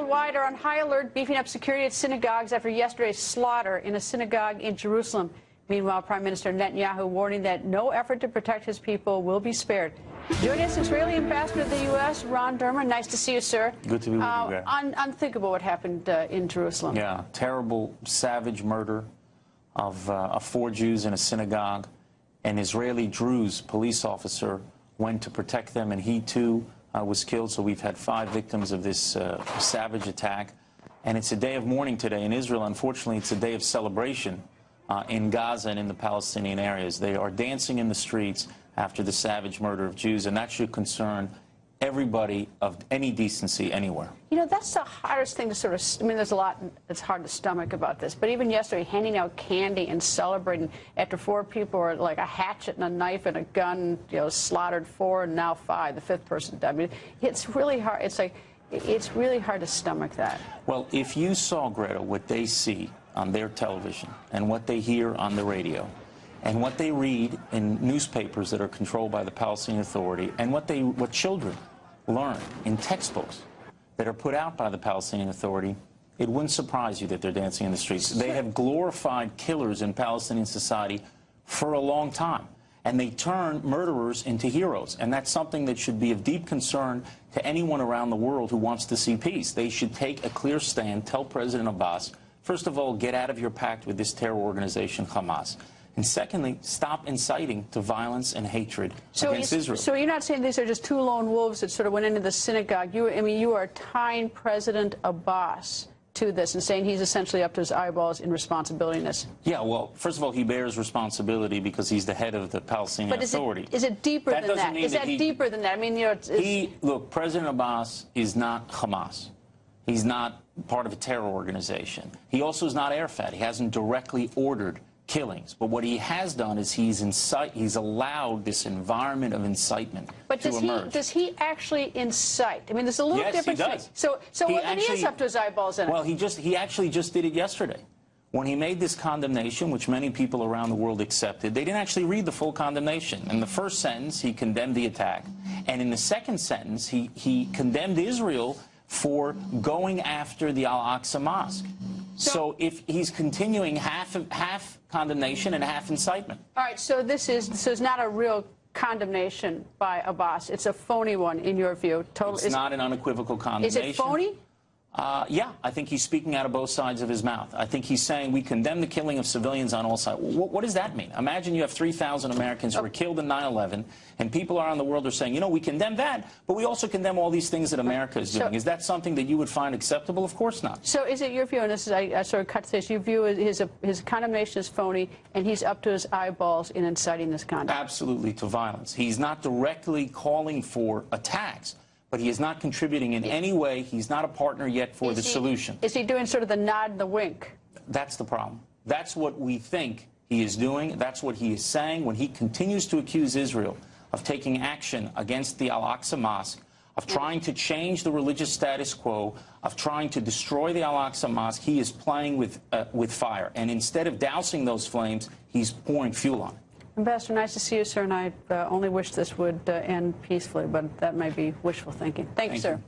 worldwide are on high alert, beefing up security at synagogues after yesterday's slaughter in a synagogue in Jerusalem. Meanwhile, Prime Minister Netanyahu warning that no effort to protect his people will be spared. Joining us, Israeli ambassador to the U.S., Ron Dermer. Nice to see you, sir. Good to be with you, Greg. Unthinkable what happened in Jerusalem. Yeah, terrible, savage murder of 4 Jews in a synagogue. An Israeli Druze police officer went to protect them, and he, too, was killed. So we've had 5 victims of this savage attack. And it's a day of mourning today in Israel. Unfortunately, it's a day of celebration in Gaza and in the Palestinian areas. They are dancing in the streets after the savage murder of Jews, and that should concern everybody of any decency anywhere. You know, that's the hardest thing to sort of, I mean, there's a lot that's hard to stomach about this, but even yesterday, handing out candy and celebrating after 4 people were like a hatchet and a knife and a gun, you know, slaughtered 4 and now 5, the 5th person died. I mean, it's really hard. It's like, it's really hard to stomach that. Well, if you saw, Greta, what they see on their television and what they hear on the radio and what they read in newspapers that are controlled by the Palestinian Authority and what children learn in textbooks that are put out by the Palestinian Authority, it wouldn't surprise you that they're dancing in the streets. They have glorified killers in Palestinian society for a long time, and they turn murderers into heroes, and that's something that should be of deep concern to anyone around the world who wants to see peace. They should take a clear stand, tell President Abbas, first of all, get out of your pact with this terror organization, Hamas. And secondly, stop inciting to violence and hatred against Israel. So you're not saying these are just 2 lone wolves that sort of went into the synagogue. I mean, you are tying President Abbas to this and saying he's essentially up to his eyeballs in responsibility in this. Yeah, well, first of all, he bears responsibility because he's the head of the Palestinian Authority. Is it deeper than that? Is that deeper than that? I mean, you know, look, President Abbas is not Hamas. He's not part of a terror organization. He also is not AirFed. He hasn't directly ordered killings. But what he has done is he's allowed this environment of incitement to emerge. But does he actually incite? I mean, there's a little difference. Yes, he does. So then he is up to his eyeballs in it. Well, he actually just did it yesterday. When he made this condemnation, which many people around the world accepted, they didn't actually read the full condemnation. In the first sentence, he condemned the attack. And in the second sentence, he condemned Israel for going after the Al-Aqsa Mosque. So if he's continuing half condemnation and half incitement. All right, so this is not a real condemnation by Abbas. It's a phony one, in your view. It's not an unequivocal condemnation. Is it phony? Yeah, I think he's speaking out of both sides of his mouth. I think he's saying we condemn the killing of civilians on all sides. What does that mean? Imagine you have 3,000 Americans who were killed in 9/11, and people around the world are saying, you know, we condemn that, but we also condemn all these things that America is doing. Is that something that you would find acceptable? Of course not. So is it your view, and this is, I sort of cut to this, you view his condemnation is phony, and he's up to his eyeballs in inciting this conduct? Absolutely, to violence. He's not directly calling for attacks, but he is not contributing in any way. He's not a partner yet for the solution. Is he doing sort of the nod and the wink? That's the problem. That's what we think he is doing. That's what he is saying when he continues to accuse Israel of taking action against the Al-Aqsa Mosque, of trying to change the religious status quo, of trying to destroy the Al-Aqsa Mosque. He is playing with fire. And instead of dousing those flames, he's pouring fuel on it. Ambassador, nice to see you, sir, and I only wish this would end peacefully, but that may be wishful thinking. Thank you, sir.